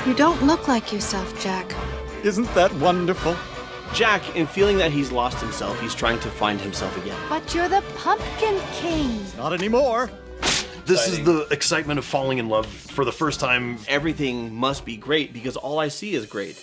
You don't look like yourself, Jack. Isn't that wonderful? Jack, in feeling that he's lost himself, he's trying to find himself again. But you're the Pumpkin King. Not anymore. This is the excitement of falling in love for the first time. Everything must be great because all I see is great.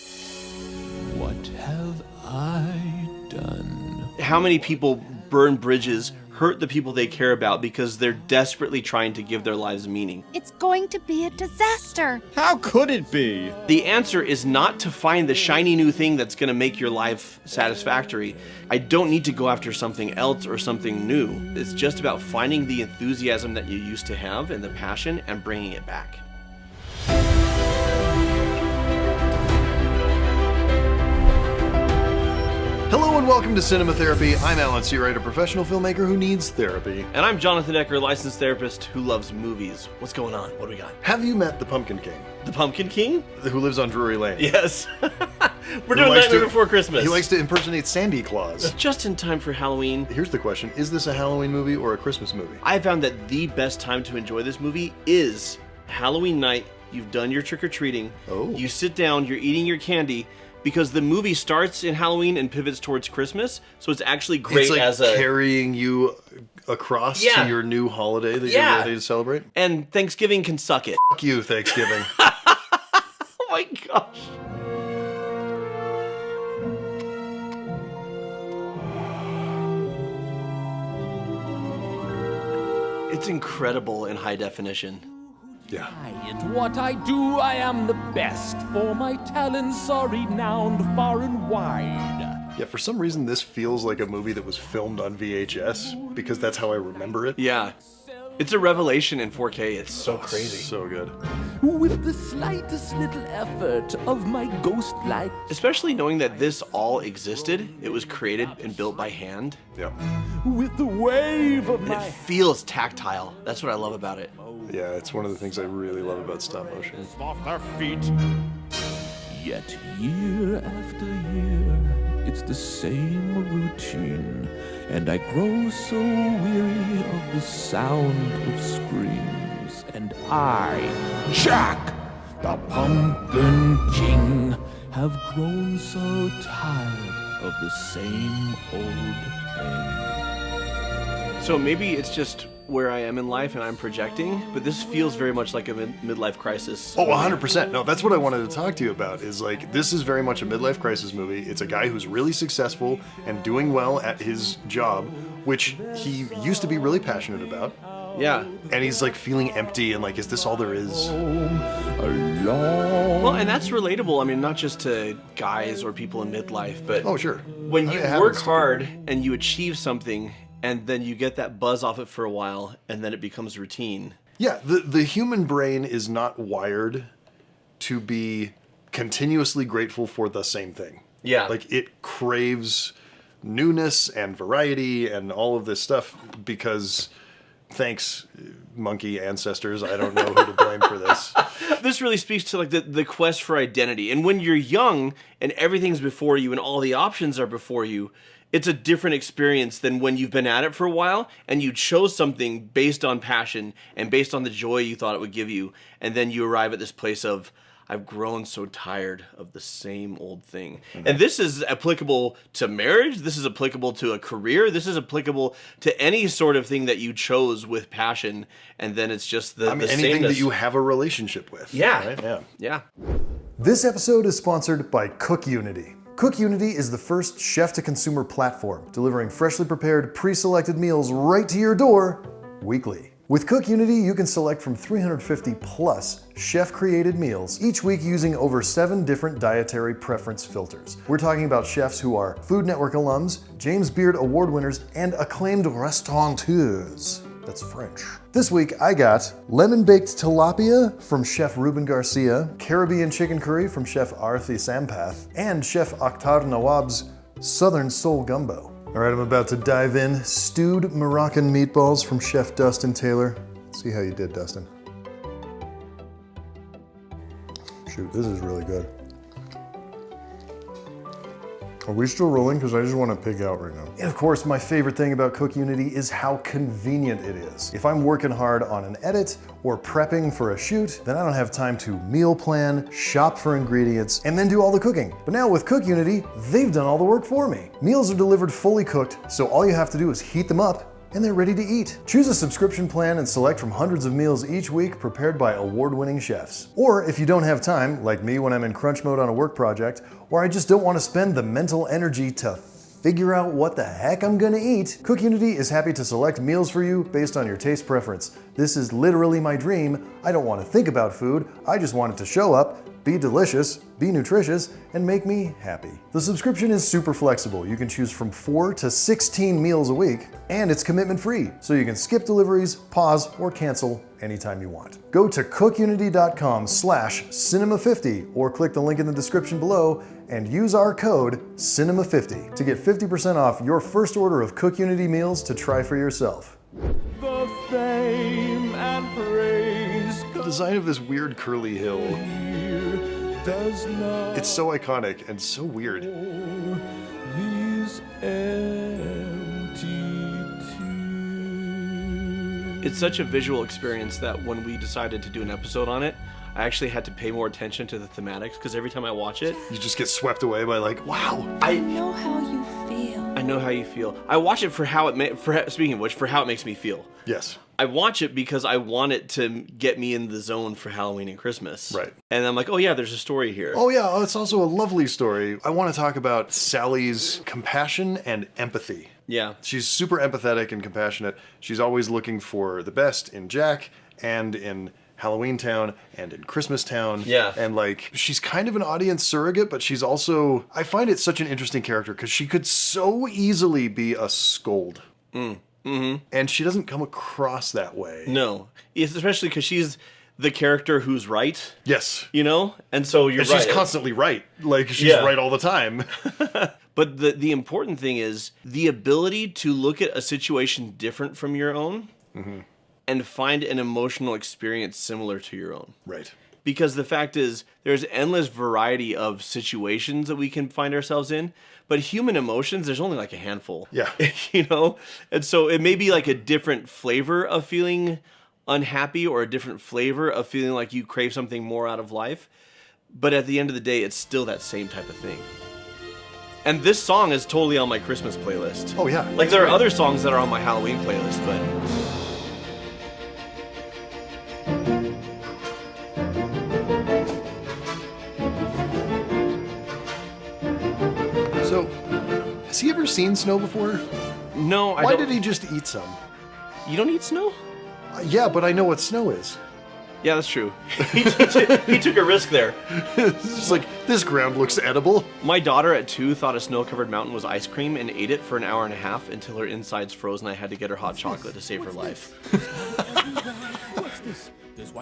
What have I done? How many people burn bridges, hurt the people they care about because they're desperately trying to give their lives meaning? It's going to be a disaster. How could it be? The answer is not to find the shiny new thing that's going to make your life satisfactory. I don't need to go after something else or something new. It's just about finding the enthusiasm that you used to have and the passion and bringing it back. Hello and welcome to Cinema Therapy. I'm Alan Seawright, a professional filmmaker who needs therapy. And I'm Jonathan Ecker, licensed therapist who loves movies. What's going on? What do we got? Have you met the Pumpkin King? The Pumpkin King? Who lives on Drury Lane? Yes. We're doing Nightmare Before Christmas. He likes to impersonate Sandy Claus. Just in time for Halloween. Here's the question. Is this a Halloween movie or a Christmas movie? I found that the best time to enjoy this movie is Halloween night. You've done your trick-or-treating. Oh. You sit down, you're eating your candy, because the movie starts in Halloween and pivots towards Christmas, so it's actually great it's like as a... carrying you across to your new holiday that you're ready to celebrate? And Thanksgiving can suck it. Fuck you, Thanksgiving. Oh my gosh. It's incredible in high definition. Yeah. In what I do, I am the best, for my talents are renowned far and wide. Yeah, for some reason this feels like a movie that was filmed on VHS, because that's how I remember it. Yeah. It's a revelation in 4K. It's so crazy. So good. With the slightest little effort of my ghost-like... Especially knowing that this all existed. It was created and built by hand. Yeah. With the wave of And my... it feels tactile. That's what I love about it. Yeah, it's one of the things I really love about stop motion. Off their feet. Yet year after year, it's the same routine, and I grow so weary of the sound of screams. And I, Jack, the Pumpkin King, have grown so tired of the same old thing. So maybe it's just where I am in life and I'm projecting, but this feels very much like a midlife crisis. Oh, 100%. No, that's what I wanted to talk to you about, is like, this is very much a midlife crisis movie. It's a guy who's really successful and doing well at his job, which he used to be really passionate about. Yeah. And he's like feeling empty and like, is this all there is? Well, and that's relatable. I mean, not just to guys or people in midlife, but Oh, sure. when I mean, you it work happens to hard and you achieve something and then you get that buzz off it for a while and then it becomes routine. Yeah, the human brain is not wired to be continuously grateful for the same thing. Yeah. Like, it craves newness and variety and all of this stuff because, thanks, monkey ancestors, I don't know who to blame for this. This really speaks to like the quest for identity. And when you're young and everything's before you and all the options are before you, it's a different experience than when you've been at it for a while and you chose something based on passion and based on the joy you thought it would give you. And then you arrive at this place of, I've grown so tired of the same old thing. Mm-hmm. And this is applicable to marriage. This is applicable to a career. This is applicable to any sort of thing that you chose with passion. And then it's just the anything sameness. that you have a relationship with. Yeah. Right? Yeah. Yeah. This episode is sponsored by Cook Unity. Cook Unity is the first chef-to-consumer platform, delivering freshly prepared, pre-selected meals right to your door weekly. With Cook Unity, you can select from 350 plus chef-created meals each week using over 7 different dietary preference filters. We're talking about chefs who are Food Network alums, James Beard Award winners, and acclaimed restaurateurs. That's French. This week I got lemon-baked tilapia from Chef Ruben Garcia, Caribbean chicken curry from Chef Arthi Sampath, and Chef Akhtar Nawab's Southern Soul Gumbo. All right, I'm about to dive in. Stewed Moroccan meatballs from Chef Dustin Taylor. Let's see how you did, Dustin. Shoot, this is really good. Are we still rolling? Because I just want to pig out right now. And of course, my favorite thing about Cook Unity is how convenient it is. If I'm working hard on an edit or prepping for a shoot, then I don't have time to meal plan, shop for ingredients, and then do all the cooking. But now with Cook Unity, they've done all the work for me. Meals are delivered fully cooked, so all you have to do is heat them up and they're ready to eat. Choose a subscription plan and select from hundreds of meals each week prepared by award-winning chefs. Or if you don't have time, like me when I'm in crunch mode on a work project, or I just don't want to spend the mental energy to figure out what the heck I'm gonna eat, Cook Unity is happy to select meals for you based on your taste preference. This is literally my dream. I don't want to think about food, I just want it to show up, be delicious, be nutritious, and make me happy. The subscription is super flexible. You can choose from 4 to 16 meals a week, and it's commitment free, so you can skip deliveries, pause, or cancel anytime you want. Go to cookunity.com/cinema50 or click the link in the description below and use our code CINEMA50 to get 50% off your first order of Cook Unity meals to try for yourself. The fame and praise The design of this weird curly hill, does not it's so iconic and so weird. these empty tears. It's such a visual experience that when we decided to do an episode on it, I actually had to pay more attention to the thematics because every time I watch it, You just get swept away by like, wow. I know how you feel. I know how you feel. I watch it for how it speaking of which, for how it makes me feel. Yes. I watch it because I want it to get me in the zone for Halloween and Christmas. Right. And I'm like, oh yeah, there's a story here. Oh yeah, it's also a lovely story. I want to talk about Sally's compassion and empathy. Yeah. She's super empathetic and compassionate. She's always looking for the best in Jack and in Halloween Town and in Christmas Town. Yeah. And like, she's kind of an audience surrogate, but she's also, I find it such an interesting character because she could so easily be a scold. And she doesn't come across that way. No. It's especially because she's the character who's right, Yes. you know? And so you're And right. she's constantly right. Like, she's Yeah. right all the time. But the important thing is the ability to look at a situation different from your own and find an emotional experience similar to your own. Right. Because the fact is, there's endless variety of situations that we can find ourselves in, but human emotions, there's only like a handful. Yeah. You know? And so it may be like a different flavor of feeling unhappy or a different flavor of feeling like you crave something more out of life, but at the end of the day, it's still that same type of thing. And this song is totally on my Christmas playlist. Oh, yeah. Like, there are other songs that are on my Halloween playlist, but... So, has he ever seen snow before? No, I Why don't... did he just eat some? You don't eat snow? Yeah, but I know what snow is. Yeah, that's true. He took a risk there. It's just like, this ground looks edible. My daughter at 2 thought a snow-covered mountain was ice cream and ate it for an hour and a half until her insides froze and I had to get her hot chocolate to save her life.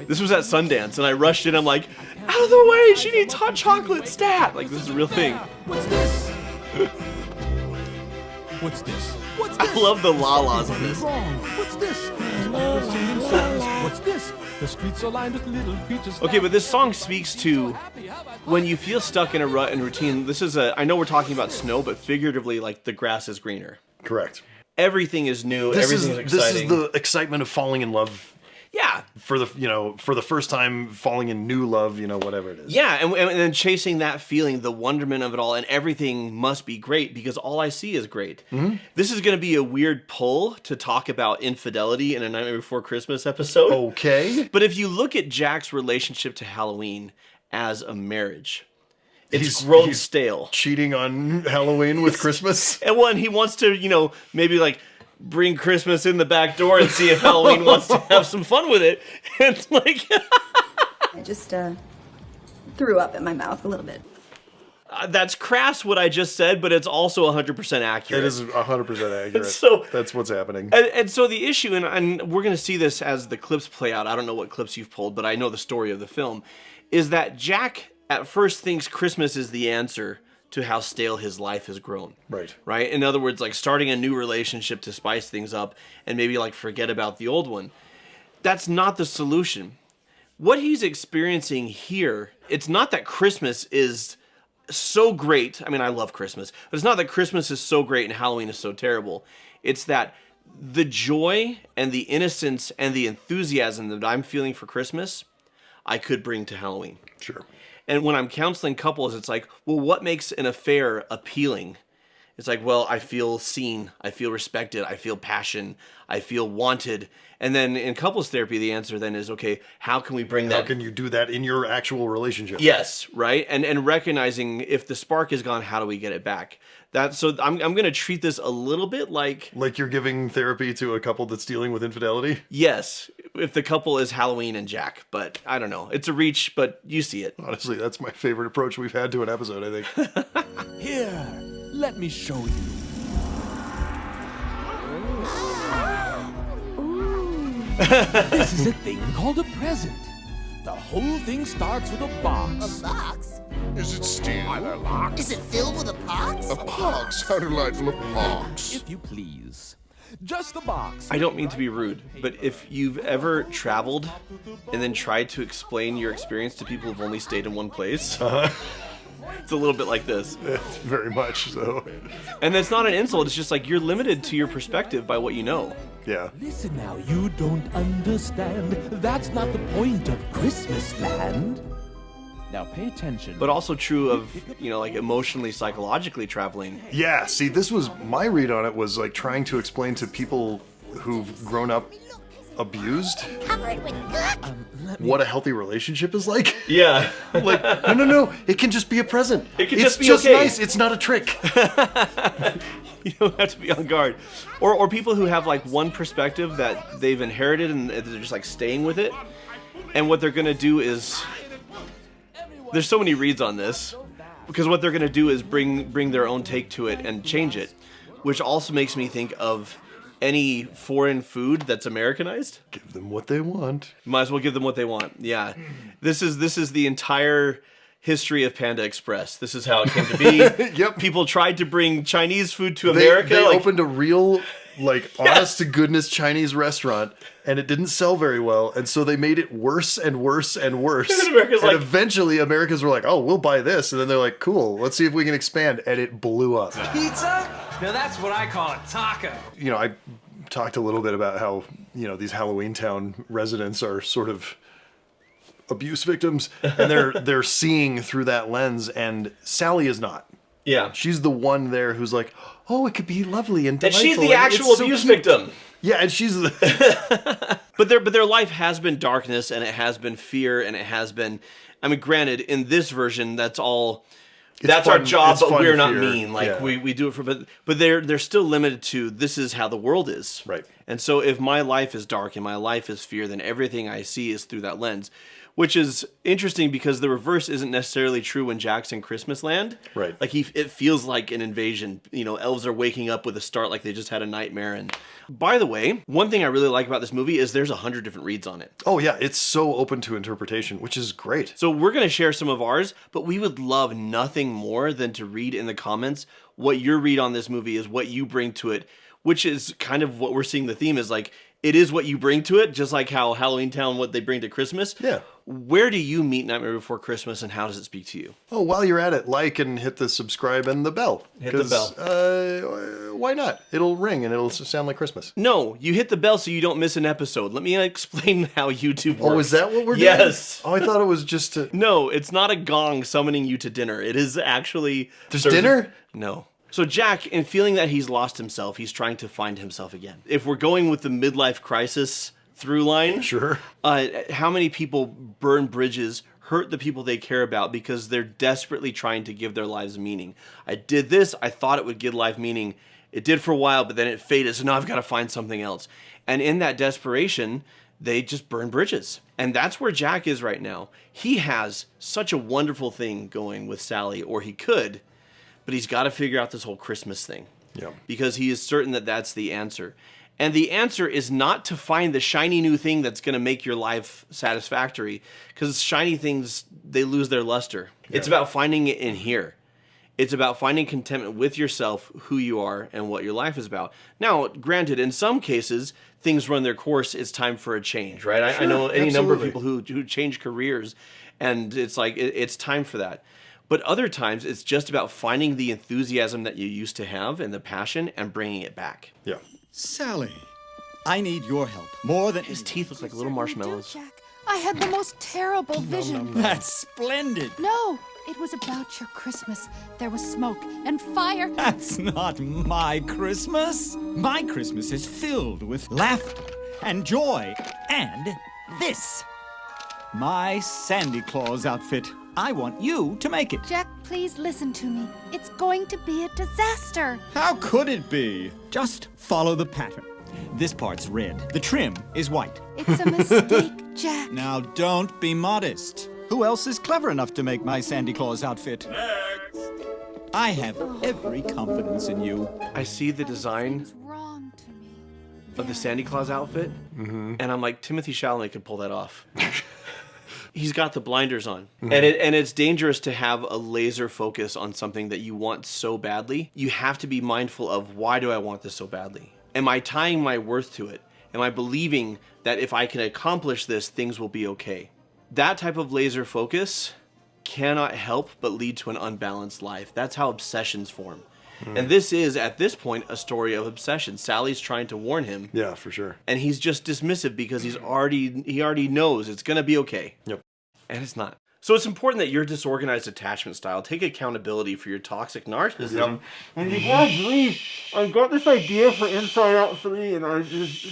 This was at Sundance and I rushed in. I'm like, out of the way! She needs hot chocolate, stat! Like, this is a real thing. What's this? What's this? What's this? I love the la-las on this. Wrong. What's this? We're singing songs. What's this? The streets are lined with little creatures. Okay, but this song speaks to when you feel stuck in a rut and routine. This is I know we're talking about snow, but figuratively, like, the grass is greener. Correct. Everything is new, This everything is exciting. This is the excitement of falling in love Yeah. for the first time, falling in new love, whatever it is. Yeah, and then chasing that feeling, the wonderment of it all, and everything must be great because all I see is great. This is going to be a weird pull to talk about infidelity in a Nightmare Before Christmas episode. Okay. But if you look at Jack's relationship to Halloween as a marriage, it's grown he's stale. Cheating on Halloween with Christmas. And one, he wants to, maybe like bring Christmas in the back door and see if Halloween wants to have some fun with it. And like... I just threw up in my mouth a little bit. That's crass what I just said, but it's also 100% accurate. It is 100% accurate. So- that's what's happening. And so the issue, and we're going to see this as the clips play out, I don't know what clips you've pulled, but I know the story of the film, is that Jack at first thinks Christmas is the answer to how stale his life has grown. Right. Right? In other words, like starting a new relationship to spice things up and maybe like forget about the old one. That's not the solution. What he's experiencing here, it's not that Christmas is so great. I mean, I love Christmas, but it's not that Christmas is so great and Halloween is so terrible. It's that the joy and the innocence and the enthusiasm that I'm feeling for Christmas, I could bring to Halloween. Sure. And when I'm counseling couples, it's like, well, what makes an affair appealing? It's like, well, I feel seen, I feel respected, I feel passion, I feel wanted. And then in couples therapy, the answer then is, okay, how can we bring that? How can you do that in your actual relationship? Yes, right? And recognizing if the spark is gone, how do we get it back? So I'm going to treat this a little bit like... Like you're giving therapy to a couple that's dealing with infidelity? Yes, if the couple is Halloween and Jack. But I don't know. It's a reach, but you see it. Honestly, that's my favorite approach we've had to an episode, I think. Here, let me show you. This is a thing called a present. The whole thing starts with a box. A box? Is it steel? Are there locks? Is it filled with a pox? A pox? How delightful, a pox. If you please. Just a box. I don't mean to be rude, but if you've ever traveled and then tried to explain your experience to people who've only stayed in one place, it's a little bit like this. Very much so. And that's not an insult. It's just like you're limited to your perspective by what you know. Yeah. Listen now, you don't understand. That's not the point of Christmas land. Now pay attention. But also true of, like emotionally, psychologically traveling. Yeah, see, this was my read on it was like trying to explain to people who've grown up abused Covered with gook? what a healthy relationship is like. Yeah. Like, no, it can just be a present. It can it's just be okay. nice. It's not a trick. You don't have to be on guard. Or people who have like one perspective that they've inherited and they're just like staying with it. And what they're going to do is... There's so many reads on this. Because what they're going to do is bring their own take to it and change it. Which also makes me think of any foreign food that's Americanized. Give them what they want. Might as well give them what they want. Yeah. This is the entire history of Panda Express. This is how it came to be. Yep. People tried to bring Chinese food to America. They opened a real, honest to goodness Chinese restaurant, and it didn't sell very well, and so they made it worse and worse and worse. And America's and like- eventually, Americans were like, "Oh, we'll buy this," and then they're like, "Cool, let's see if we can expand," and it blew up. Pizza? Now that's what I call a taco. I talked a little bit about how these Halloween Town residents are sort of abuse victims, and they're seeing through that lens, and Sally is not. Yeah. She's the one there who's like, oh, it could be lovely and And delightful. she's the and actual it's so abuse cute." victim. Yeah, and she's the... But their life has been darkness, and it has been fear, and it has been... I mean, granted, in this version, that's all... That's our fun- job, it's but fun we're not fear. mean. Like, Yeah. we do it for... But they're still limited to, this is how the world is. Right. And so if my life is dark and my life is fear, then everything I see is through that lens. Which is interesting because the reverse isn't necessarily true when Jack's in Christmas land. Right. Like it feels like an invasion. Elves are waking up with a start like they just had a nightmare. And by the way, one thing I really like about this movie is there's 100 different reads on it. Oh, yeah, it's so open to interpretation, which is great. So we're going to share some of ours, but we would love nothing more than to read in the comments what your read on this movie is, what you bring to it, which is kind of what we're seeing the theme is like, it is what you bring to it, just like how Halloween Town, what they bring to Christmas. Yeah. Where do you meet Nightmare Before Christmas, and how does it speak to you? Oh, while you're at it, like and hit the subscribe and the bell. Hit the 'Cause, why not? It'll ring and it'll sound like Christmas. No, you hit the bell so you don't miss an episode. Let me explain how YouTube works. Oh, is that what we're doing? Yes. Oh, I thought it was just to... No, it's not a gong summoning you to dinner. It is actually... There's dinner? No. So Jack, in feeling that he's lost himself, he's trying to find himself again. If we're going with the midlife crisis through line, Sure. How many people burn bridges, hurt the people they care about because they're desperately trying to give their lives meaning? I did this, I thought it would give life meaning. It did for a while, but then it faded, so now I've got to find something else. And in that desperation, they just burn bridges. And that's where Jack is right now. He has such a wonderful thing going with Sally, or he could, but he's got to figure out this whole Christmas thing. Yeah. Because he is certain that that's the answer. And the answer is not to find the shiny new thing that's going to make your life satisfactory, because shiny things, they lose their luster. Yeah. It's about finding it in here. It's about finding contentment with yourself, who you are, and what your life is about. Now, granted, in some cases, things run their course. It's time for a change, right? Sure, I know any number of absolutely. people who change careers, and it's like, it's time for that. But other times, it's just about finding the enthusiasm that you used to have and the passion and bringing it back. Yeah. Sally, I need your help more than His teeth look like little marshmallows. Jack, I had the most terrible vision. That's splendid. No, it was about your Christmas. There was smoke and fire. That's not my Christmas. My Christmas is filled with laughter and joy and this. My Sandy Claus outfit. I want you to make it. Jack, please listen to me. It's going to be a disaster. How could it be? Just follow the pattern. This part's red. The trim is white. It's a mistake, Jack. Now don't be modest. Who else is clever enough to make my Sandy Claus outfit? Next! I have every confidence in you. I see the design Something's wrong to me. of the Sandy Claus outfit, and I'm like, Timothy Chalamet could pull that off. He's got the blinders on. And it's dangerous to have a laser focus on something that you want so badly. You have to be mindful of, why do I want this so badly? Am I tying my worth to it? Am I believing that if I can accomplish this, things will be okay? That type of laser focus cannot help but lead to an unbalanced life. That's how obsessions form. And this is, at this point, a story of obsession. Sally's trying to warn him. Yeah, for sure. And he's just dismissive because he already knows it's going to be okay. Yep. And it's not. So it's important that your disorganized attachment style take accountability for your toxic narcissism. And you gotta believe, I've got this idea for Inside Out 3, and I just...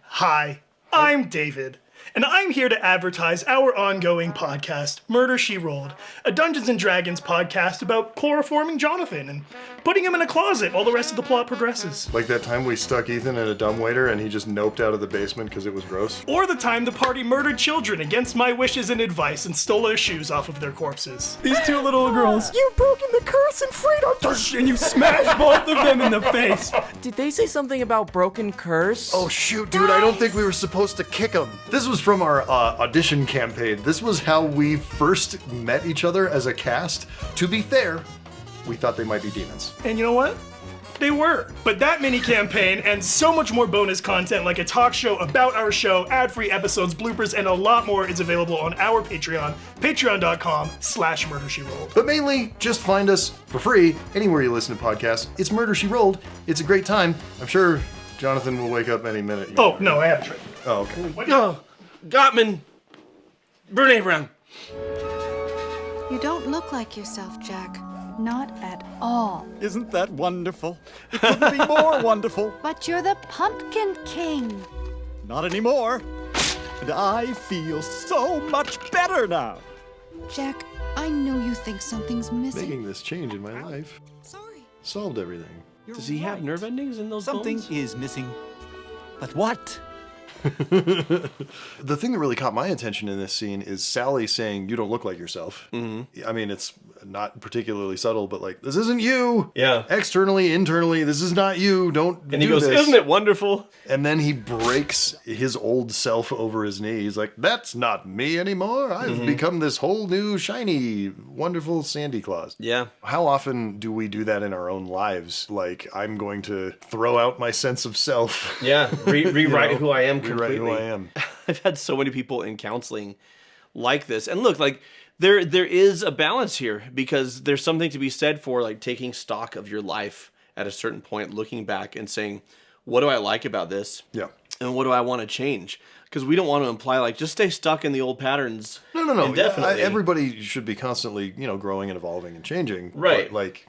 Hi, I'm David, and I'm here to advertise our ongoing podcast, Murder, She Rolled, a Dungeons & Dragons podcast about chloroforming Jonathan and putting him in a closet while the rest of the plot progresses. Like that time we stuck Ethan in a dumbwaiter and he just noped out of the basement because it was gross. Or the time the party murdered children against my wishes and advice and stole their shoes off of their corpses. These two little girls. You've broken the curse and freedom! And you smashed both of them in the face. Did they say something about broken curse? Oh shoot, dude, I don't think we were supposed to kick him. This was from our audition campaign. This was how we first met each other as a cast. To be fair, we thought they might be demons. And you know what? They were. But that mini campaign and so much more bonus content like a talk show about our show, ad-free episodes, bloopers, and a lot more is available on our Patreon, patreon.com/murdersherolled. But mainly, just find us for free anywhere you listen to podcasts. It's Murder, She Rolled. It's a great time. I'm sure Jonathan will wake up any minute. Oh, no, I have a trick. Oh, okay. Oh, Gottman! Brene Brown! You don't look like yourself, Jack. Not at all. Isn't that wonderful? It couldn't be more wonderful. But you're the Pumpkin King. Not anymore. And I feel so much better now. Jack, I know you think something's missing. Making this change in my life Sorry. solved everything. Does he have nerve endings in those Something bones? is missing. But what? The thing that really caught my attention in this scene is Sally saying, "You don't look like yourself." Mm-hmm. I mean, it's not particularly subtle, but like, this isn't you. Yeah. Externally, internally, this is not you. Don't And he do goes, this. isn't it wonderful? And then he breaks his old self over his knee. He's like, that's not me anymore. I've become this whole new, shiny, wonderful Sandy Claus. Yeah. How often do we do that in our own lives? Like, I'm going to throw out my sense of self. Yeah, rewrite who I am completely. Rewrite who I am. I've had so many people in counseling like this. And look, like, there is a balance here because there's something to be said for, like, taking stock of your life at a certain point, looking back and saying, what do I like about this? Yeah. And what do I want to change? Because we don't want to imply, like, just stay stuck in the old patterns. No. Indefinitely. Everybody should be constantly, growing and evolving and changing. Right. But, like,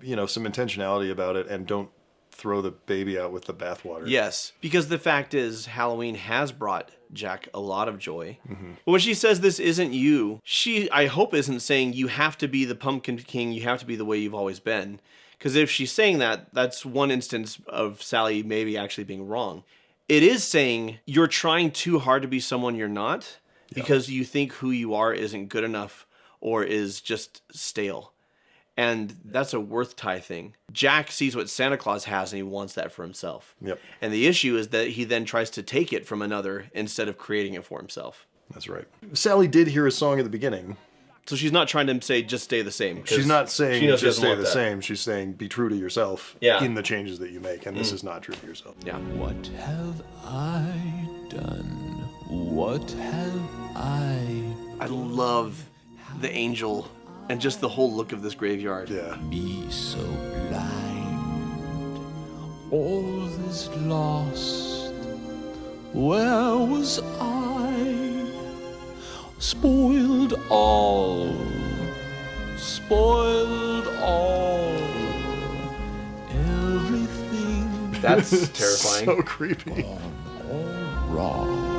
some intentionality about it, and don't throw the baby out with the bathwater. Yes, because the fact is, Halloween has brought Jack a lot of joy. Mm-hmm. When she says this isn't you, she, I hope, isn't saying you have to be the Pumpkin King, you have to be the way you've always been. Because if she's saying that, that's one instance of Sally maybe actually being wrong. It is saying you're trying too hard to be someone you're not because you think who you are isn't good enough or is just stale. And that's a worth tie thing. Jack sees what Santa Claus has and he wants that for himself. Yep. And the issue is that he then tries to take it from another instead of creating it for himself. That's right. Sally did hear a song at the beginning. So she's not trying to say just stay the same. She's not saying she knows she just doesn't stay want the that. same. She's saying be true to yourself in the changes that you make. And this is not true to yourself. Yeah. What have I done? What have I I love the angel and just the whole look of this graveyard. Yeah. Me so blind, all is lost. Where was I? Spoiled all, everything. That's terrifying. So creepy. All wrong.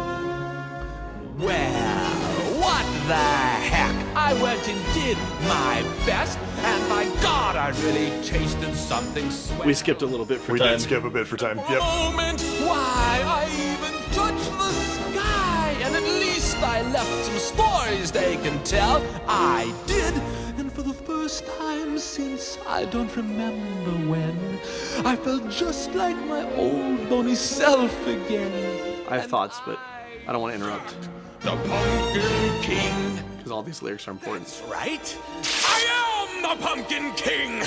Well, what the heck? I went and did my best, and by God, I really tasted something sweet. We skipped a little bit for We time. did skip a bit for time. For Yep. a moment, why, I even touched the sky, and at least I left some stories they can tell. I did, and for the first time since I don't remember when, I felt just like my old bony self again. I have thoughts, but I don't want to interrupt. The Pumpkin King. Because all these lyrics are important. That's right. I am the Pumpkin King.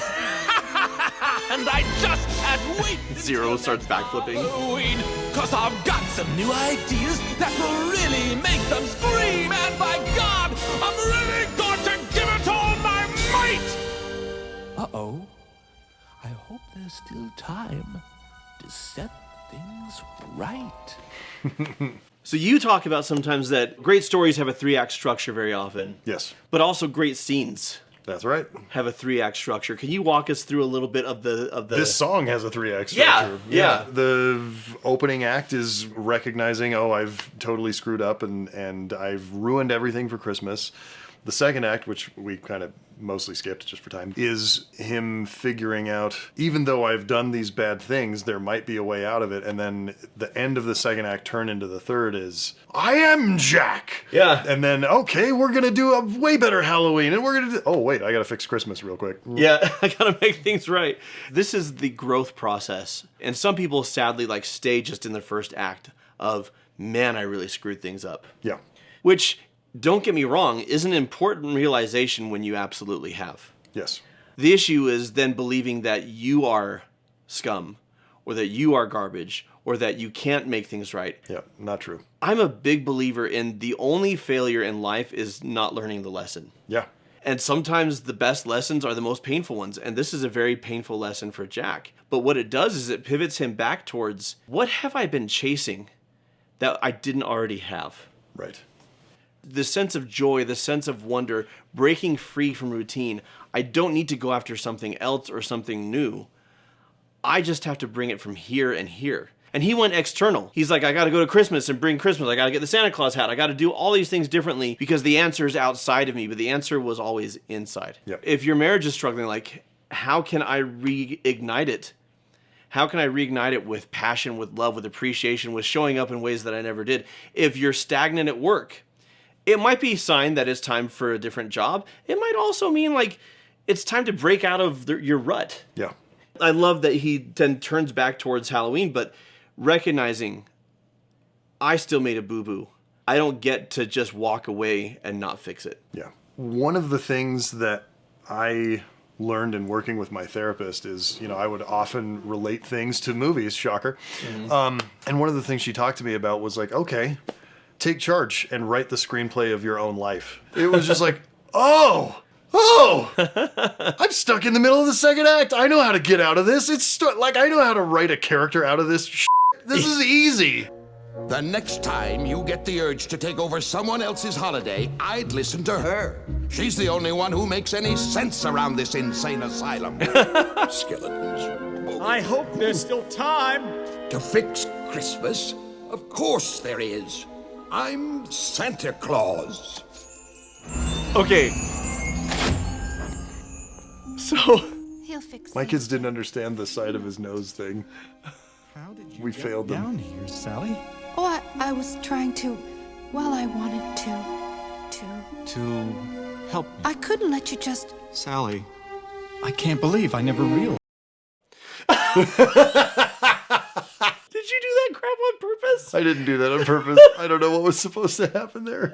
And I just can't wait. Zero starts backflipping. Halloween, 'cause I've got some new ideas that will really make them scream. And by God, I'm really going to give it all my might. Uh-oh. I hope there's still time to set things right. So you talk about sometimes that great stories have a 3-act structure very often. Yes. But also great scenes That's right. have a 3-act structure. Can you walk us through a little bit of the This song has a 3-act Yeah, structure. yeah. The opening act is recognizing, oh, I've totally screwed up and I've ruined everything for Christmas. The second act, which we kind of mostly skipped just for time, is him figuring out, even though I've done these bad things, there might be a way out of it. And then the end of the second act turn into the third is, I am Jack! Yeah. And then, okay, we're going to do a way better Halloween. And we're going to do, oh, wait, I got to fix Christmas real quick. Yeah, I gotta make things right. This is the growth process. And some people sadly like stay just in the first act of, man, I really screwed things up. Yeah. Which, don't get me wrong, is an important realization when you absolutely have. Yes. The issue is then believing that you are scum, or that you are garbage, or that you can't make things right. Yeah, not true. I'm a big believer in the only failure in life is not learning the lesson. Yeah. And sometimes the best lessons are the most painful ones. And this is a very painful lesson for Jack. But what it does is it pivots him back towards, what have I been chasing that I didn't already have? Right. The sense of joy, the sense of wonder, breaking free from routine. I don't need to go after something else or something new. I just have to bring it from here and here. And he went external. He's like, I got to go to Christmas and bring Christmas. I got to get the Santa Claus hat. I got to do all these things differently because the answer is outside of me, but the answer was always inside. Yep. If your marriage is struggling, like, how can I reignite it? How can I reignite it with passion, with love, with appreciation, with showing up in ways that I never did? If you're stagnant at work, it might be a sign that it's time for a different job. It might also mean, like, it's time to break out of your rut. Yeah. I love that he then turns back towards Halloween, but recognizing I still made a boo-boo. I don't get to just walk away and not fix it. Yeah. One of the things that I learned in working with my therapist is, I would often relate things to movies, shocker. Mm-hmm. And one of the things she talked to me about was like, okay, take charge and write the screenplay of your own life. It was just like, oh, I'm stuck in the middle of the second act. I know how to get out of this. I know how to write a character out of this shit. This is easy. The next time you get the urge to take over someone else's holiday, I'd listen to her. She's the only one who makes any sense around this insane asylum. Skeletons. I hope there's still time. To fix Christmas? Of course there is. I'm Santa Claus. Okay. So He'll fix My it. kids didn't understand the side of his nose thing. How did you We get failed them. down here, Sally? Oh, I was trying to. Well, I wanted to. To help me. I couldn't let you just. Sally, I can't believe I never realized. did you do that crap on purpose? I didn't do that on purpose. I don't know what was supposed to happen there.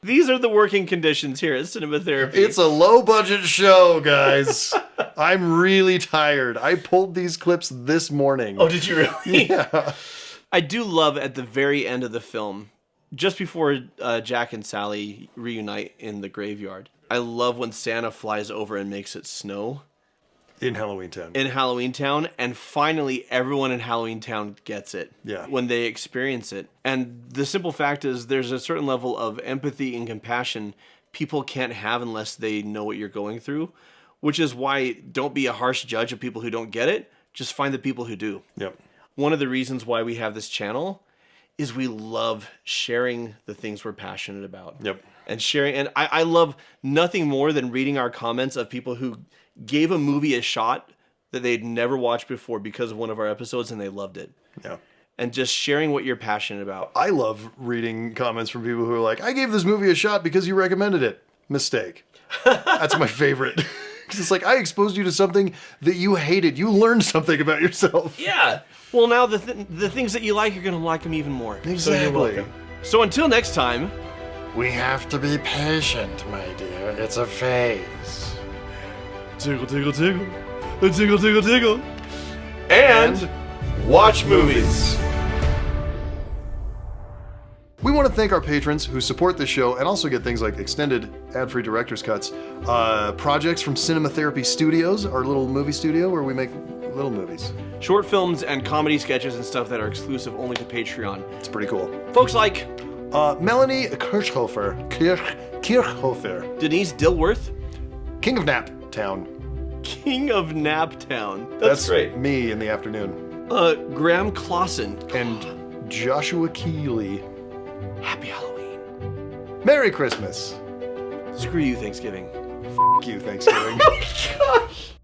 These are the working conditions here at Cinema Therapy. It's a low-budget show, guys. I'm really tired. I pulled these clips this morning. Oh, did you really? Yeah. I do love at the very end of the film, just before Jack and Sally reunite in the graveyard, I love when Santa flies over and makes it snow. In Halloween Town. In Halloween Town, and finally everyone in Halloween Town gets it. Yeah. When they experience it. And the simple fact is there's a certain level of empathy and compassion people can't have unless they know what you're going through, which is why don't be a harsh judge of people who don't get it. Just find the people who do. Yep. One of the reasons why we have this channel is we love sharing the things we're passionate about. Yep. And sharing, and I love nothing more than reading our comments of people who gave a movie a shot that they'd never watched before because of one of our episodes and they loved it. Yeah. And just sharing what you're passionate about. I love reading comments from people who are like, I gave this movie a shot because you recommended it. Mistake. That's my favorite. Because it's like, I exposed you to something that you hated. You learned something about yourself. Yeah. Well, now the things that you like, you're going to like them even more. Exactly. So you're welcome. So until next time. We have to be patient, my dear. It's a phase. Tickle, tickle, tickle. Tickle, tickle, tickle. And watch movies. We want to thank our patrons who support this show and also get things like extended ad-free director's cuts, projects from Cinema Therapy Studios, our little movie studio where we make little movies. Short films and comedy sketches and stuff that are exclusive only to Patreon. It's pretty cool. Folks like Melanie Kirchhofer, Denise Dilworth, King of Naptown. King of Naptown. That's great. Me in the afternoon. Graham Clausen. And Joshua Keeley. Happy Halloween. Merry Christmas. Screw you, Thanksgiving. F*** you, Thanksgiving. Oh my gosh.